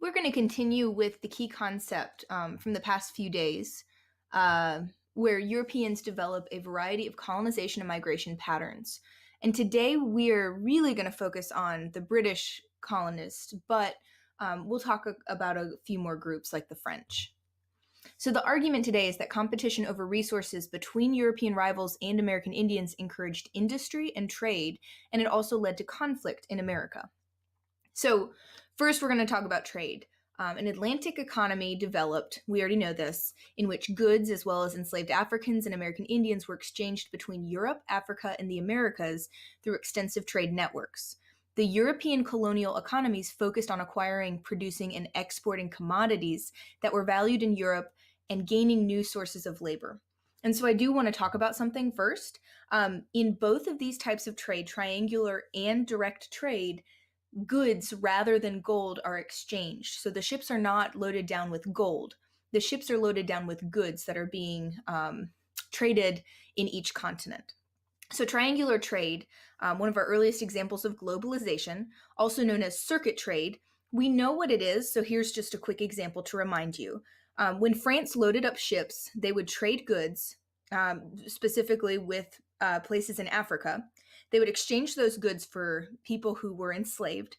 We're going to continue with the key concept from the past few days, where Europeans develop a variety of colonization and migration patterns. And today we're really going to focus on the British colonists, but we'll talk about a few more groups like the French. So the argument today is that competition over resources between European rivals and American Indians encouraged industry and trade, and it also led to conflict in America. So first, we're going to talk about trade. An Atlantic economy developed, we already know this, in which goods as well as enslaved Africans and American Indians were exchanged between Europe, Africa, and the Americas through extensive trade networks. The European colonial economies focused on acquiring, producing, and exporting commodities that were valued in Europe and gaining new sources of labor. And so I do want to talk about something first. In both of these types of trade, triangular and direct trade, goods rather than gold are exchanged. So the ships are not loaded down with gold. The ships are loaded down with goods that are being traded in each continent. So triangular trade, one of our earliest examples of globalization, also known as circuit trade, we know what it is. So here's just a quick example to remind you. When France loaded up ships, they would trade goods, specifically with places in Africa. They would exchange those goods for people who were enslaved,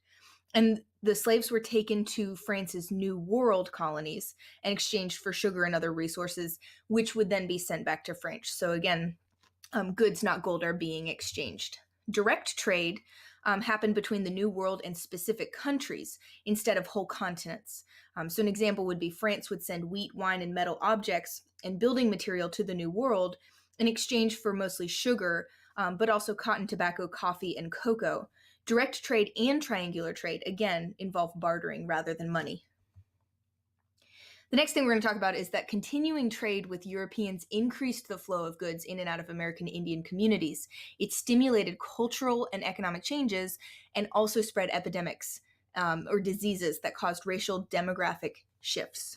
and the slaves were taken to France's New World colonies and exchanged for sugar and other resources, which would then be sent back to France. So again, goods, not gold, are being exchanged. Direct trade happened between the New World and specific countries instead of whole continents. So an example would be France would send wheat, wine, and metal objects and building material to the New World in exchange for mostly sugar, but also cotton, tobacco, coffee, and cocoa. Direct trade and triangular trade, again, involve bartering rather than money. The next thing we're going to talk about is that continuing trade with Europeans increased the flow of goods in and out of American Indian communities. It stimulated cultural and economic changes and also spread epidemics or diseases that caused radical demographic shifts.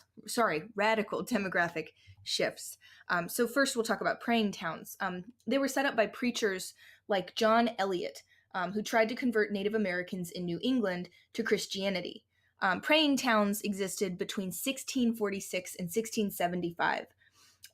So first we'll talk about praying towns. They were set up by preachers like John Eliot, who tried to convert Native Americans in New England to Christianity. Praying towns existed between 1646 and 1675,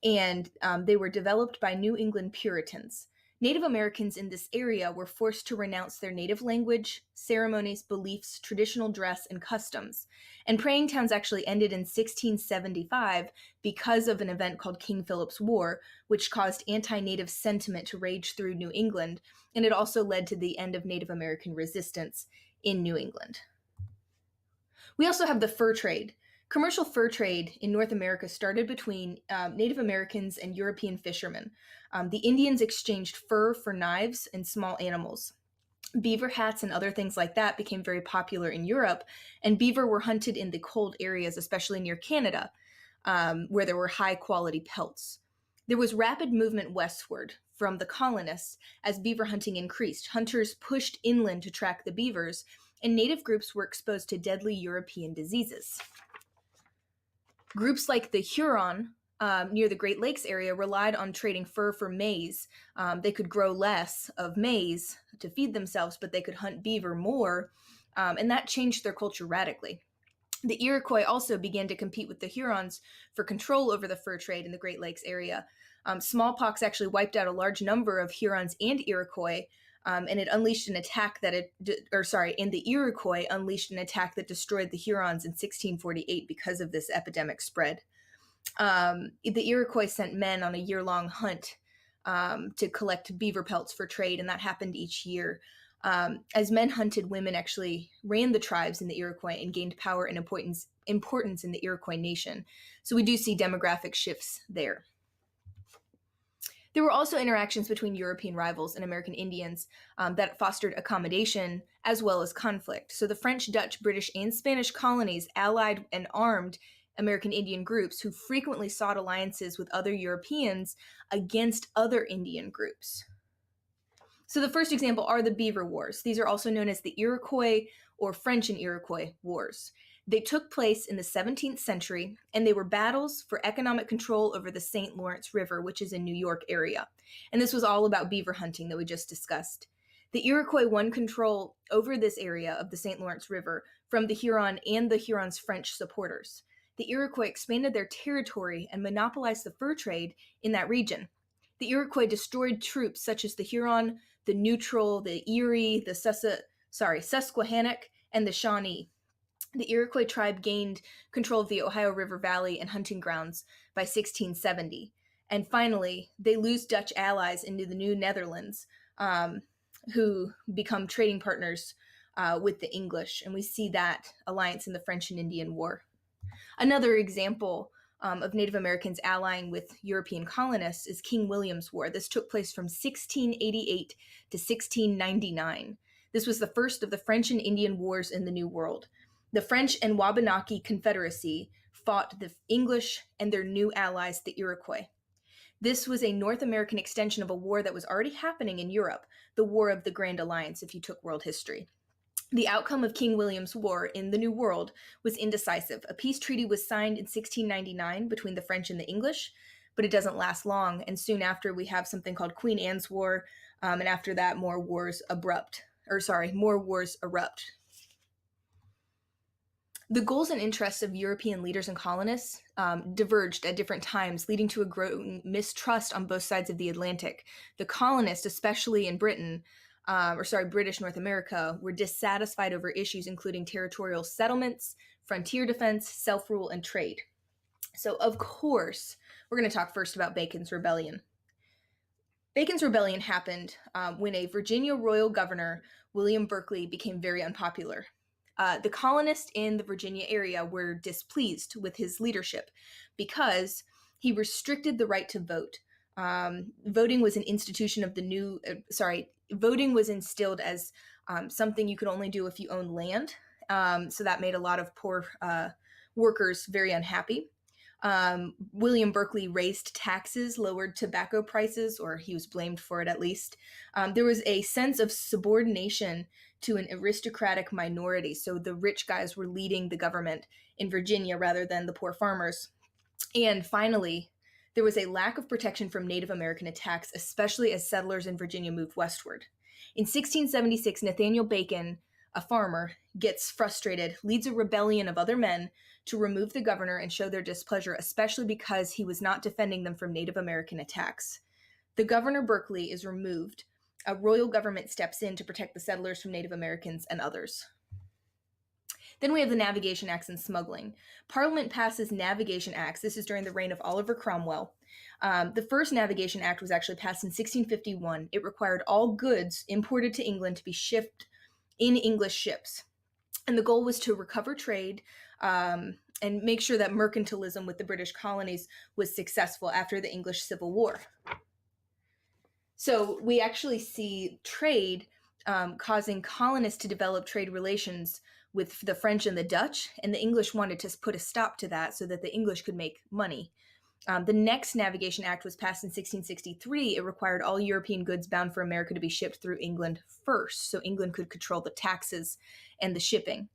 and they were developed by New England Puritans. Native Americans in this area were forced to renounce their native language, ceremonies, beliefs, traditional dress, and customs. And praying towns actually ended in 1675 because of an event called King Philip's War, which caused anti-Native sentiment to rage through New England, and it also led to the end of Native American resistance in New England. We also have the fur trade. Commercial fur trade in North America started between Native Americans and European fishermen. The Indians exchanged fur for knives and small animals. Beaver hats and other things like that became very popular in Europe, and beaver were hunted in the cold areas, especially near Canada, where there were high-quality pelts. There was rapid movement westward from the colonists as beaver hunting increased. Hunters pushed inland to track the beavers, and native groups were exposed to deadly European diseases. Groups like the Huron near the Great Lakes area relied on trading fur for maize. They could grow less of maize to feed themselves, but they could hunt beaver more, and that changed their culture radically. The Iroquois also began to compete with the Hurons for control over the fur trade in the Great Lakes area. Smallpox actually wiped out a large number of Hurons and Iroquois, and it unleashed an attack and the Iroquois unleashed an attack that destroyed the Hurons in 1648 because of this epidemic spread. The Iroquois sent men on a year-long hunt to collect beaver pelts for trade, and that happened each year. As men hunted, women actually ran the tribes in the Iroquois and gained power and importance in the Iroquois nation. So we do see demographic shifts there. There were also interactions between European rivals and American Indians that fostered accommodation as well as conflict. So the French, Dutch, British, and Spanish colonies allied and armed American Indian groups who frequently sought alliances with other Europeans against other Indian groups. So the first example are the Beaver Wars. These are also known as the Iroquois or French and Iroquois Wars. They took place in the 17th century, and they were battles for economic control over the St. Lawrence River, which is in New York area. And this was all about beaver hunting that we just discussed. The Iroquois won control over this area of the St. Lawrence River from the Huron and the Hurons' French supporters. The Iroquois expanded their territory and monopolized the fur trade in that region. The Iroquois destroyed troops such as the Huron, the Neutral, the Erie, the Susquehannock, and the Shawnee. The Iroquois tribe gained control of the Ohio River Valley and hunting grounds by 1670. And finally, they lose Dutch allies into the New Netherlands, who become trading partners with the English. And we see that alliance in the French and Indian War. Another example of Native Americans allying with European colonists is King William's War. This took place from 1688 to 1699. This was the first of the French and Indian Wars in the New World. The French and Wabanaki Confederacy fought the English and their new allies, the Iroquois. This was a North American extension of a war that was already happening in Europe, the War of the Grand Alliance, if you took world history. The outcome of King William's War in the New World was indecisive. A peace treaty was signed in 1699 between the French and the English, but it doesn't last long. And soon after, we have something called Queen Anne's War, and after that, more wars erupt. The goals and interests of European leaders and colonists diverged at different times, leading to a growing mistrust on both sides of the Atlantic. The colonists, especially in British North America, were dissatisfied over issues including territorial settlements, frontier defense, self-rule, and trade. So, of course, we're going to talk first about Bacon's Rebellion. Bacon's Rebellion happened when a Virginia royal governor, William Berkeley, became very unpopular. The colonists in the Virginia area were displeased with his leadership because he restricted the right to vote. Voting was an institution of voting was instilled as something you could only do if you owned land. So that made a lot of poor workers very unhappy. William Berkeley raised taxes, lowered tobacco prices, or he was blamed for it at least. There was a sense of subordination to an aristocratic minority. So the rich guys were leading the government in Virginia rather than the poor farmers. And finally, there was a lack of protection from Native American attacks, especially as settlers in Virginia moved westward. In 1676, Nathaniel Bacon, a farmer, gets frustrated, leads a rebellion of other men to remove the governor and show their displeasure, especially because he was not defending them from Native American attacks. The Governor Berkeley is removed. A royal government steps in to protect the settlers from Native Americans and others. Then we have the Navigation Acts and Smuggling. Parliament passes Navigation Acts. This is during the reign of Oliver Cromwell. The first Navigation Act was actually passed in 1651. It required all goods imported to England to be shipped in English ships. And the goal was to recover trade and make sure that mercantilism with the British colonies was successful after the English Civil War. So we actually see trade causing colonists to develop trade relations with the French and the Dutch, and the English wanted to put a stop to that so that the English could make money. The next Navigation Act was passed in 1663. It required all European goods bound for America to be shipped through England first, so England could control the taxes and the shipping.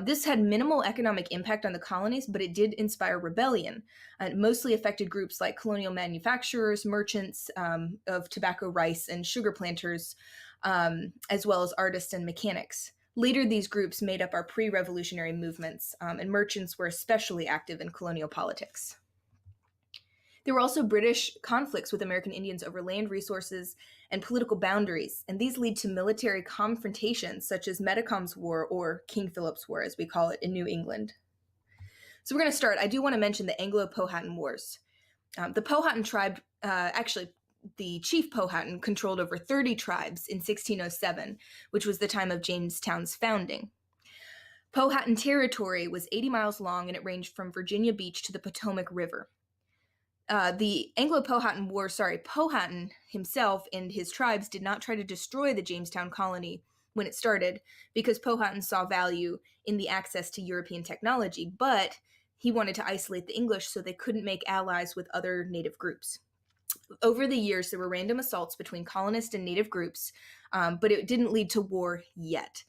This had minimal economic impact on the colonies, but it did inspire rebellion. It mostly affected groups like colonial manufacturers, merchants of tobacco, rice, and sugar planters, as well as artists and mechanics. Later, these groups made up our pre-revolutionary movements, and merchants were especially active in colonial politics. There were also British conflicts with American Indians over land resources and political boundaries, and these lead to military confrontations such as Metacom's War, or King Philip's War, as we call it in New England. So we're going to start. I do want to mention the Anglo-Powhatan Wars. The Powhatan tribe, the chief Powhatan controlled over 30 tribes in 1607, which was the time of Jamestown's founding. Powhatan territory was 80 miles long, and it ranged from Virginia Beach to the Potomac River. The Anglo-Powhatan War, Powhatan himself and his tribes did not try to destroy the Jamestown colony when it started because Powhatan saw value in the access to European technology, but he wanted to isolate the English so they couldn't make allies with other native groups. Over the years, there were random assaults between colonist and native groups, but it didn't lead to war yet.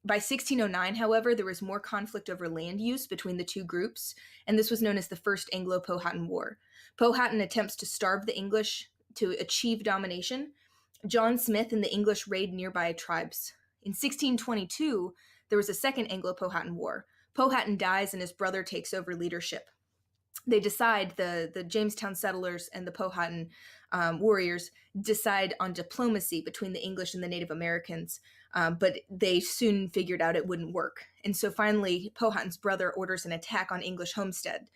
By 1609, however, there was more conflict over land use between the two groups, and this was known as the First Anglo-Powhatan War. Powhatan attempts to starve the English to achieve domination, John Smith and the English raid nearby tribes. In 1622, there was a second Anglo-Powhatan war. Powhatan dies and his brother takes over leadership. They decide, the Jamestown settlers and the Powhatan warriors decide on diplomacy between the English and the Native Americans, but they soon figured out it wouldn't work. And so finally, Powhatan's brother orders an attack on English homestead.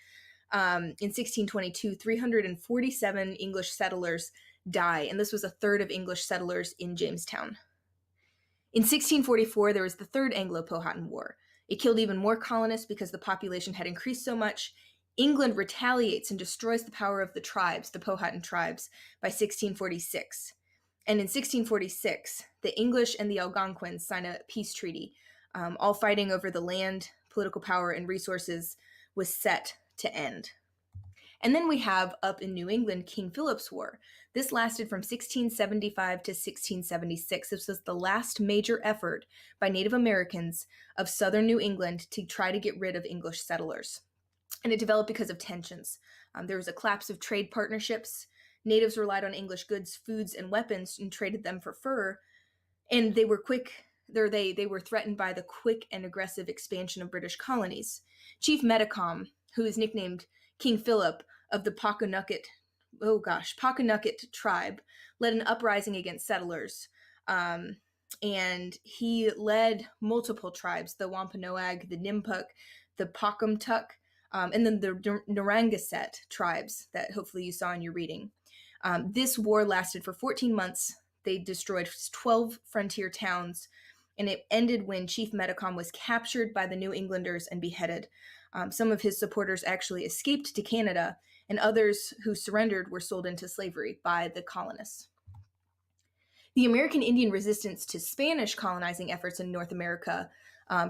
In 1622, 347 English settlers die, and this was a third of English settlers in Jamestown. In 1644, there was the Third Anglo-Powhatan War. It killed even more colonists because the population had increased so much. England retaliates and destroys the power of the tribes, the Powhatan tribes, by 1646. And in 1646, the English and the Algonquins sign a peace treaty. All fighting over the land, political power, and resources was set to end. And then we have, up in New England, King Philip's War. This lasted from 1675 to 1676. This was the last major effort by Native Americans of southern New England to try to get rid of English settlers. And it developed because of tensions. There was a collapse of trade partnerships. Natives relied on English goods, foods, and weapons and traded them for fur. And they were they were threatened by the quick and aggressive expansion of British colonies. Chief Metacom, who is nicknamed King Philip of the Pauquanucket tribe, led an uprising against settlers. And he led multiple tribes, the Wampanoag, the Nipmuc, the Pocumtuck, and then the Narragansett tribes that hopefully you saw in your reading. This war lasted for 14 months. They destroyed 12 frontier towns, and it ended when Chief Metacom was captured by the New Englanders and beheaded. Some of his supporters actually escaped to Canada, and others who surrendered were sold into slavery by the colonists. The American Indian resistance to Spanish colonizing efforts in North America,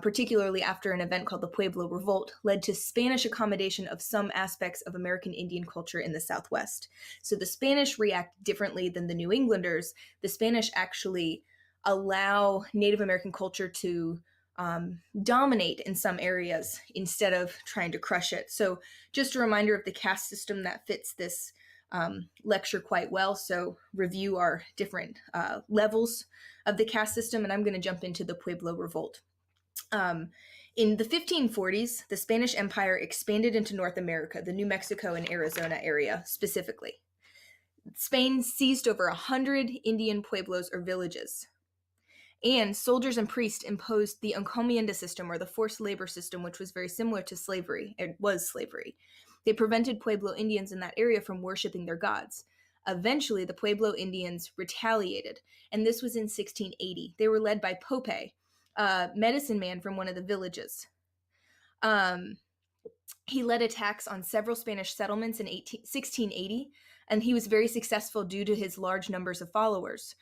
particularly after an event called the Pueblo Revolt, led to Spanish accommodation of some aspects of American Indian culture in the Southwest. So the Spanish react differently than the New Englanders. The Spanish actually allow Native American culture to dominate in some areas instead of trying to crush it. So just a reminder of the caste system that fits this lecture quite well. So review our different levels of the caste system, and I'm going to jump into the Pueblo Revolt. In the 1540s, the Spanish Empire expanded into North America, the New Mexico and Arizona area specifically. Spain seized over 100 Indian pueblos or villages. And soldiers and priests imposed the encomienda system, or the forced labor system, which was very similar to slavery. It was slavery. They prevented Pueblo Indians in that area from worshiping their gods. Eventually, the Pueblo Indians retaliated, and this was in 1680. They were led by Pope, a medicine man from one of the villages. He led attacks on several Spanish settlements in 1680, and he was very successful due to his large numbers of followers.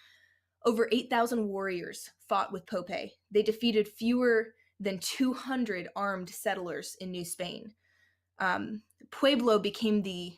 Over 8,000 warriors fought with Pope. They defeated fewer than 200 armed settlers in New Spain. Pueblo became the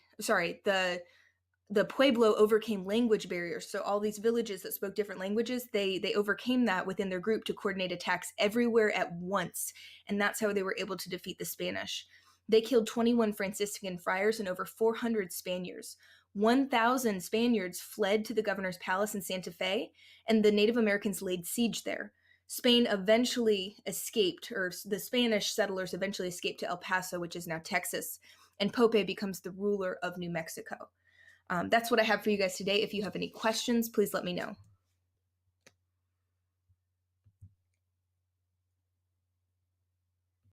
Pueblo overcame language barriers. So all these villages that spoke different languages, they overcame that within their group to coordinate attacks everywhere at once. And that's how they were able to defeat the Spanish. They killed 21 Franciscan friars and over 400 Spaniards. 1,000 Spaniards fled to the governor's palace in Santa Fe, and the Native Americans laid siege there. Spain eventually escaped, or the Spanish settlers eventually escaped to El Paso, which is now Texas, and Pope becomes the ruler of New Mexico. That's what I have for you guys today. If you have any questions, please let me know.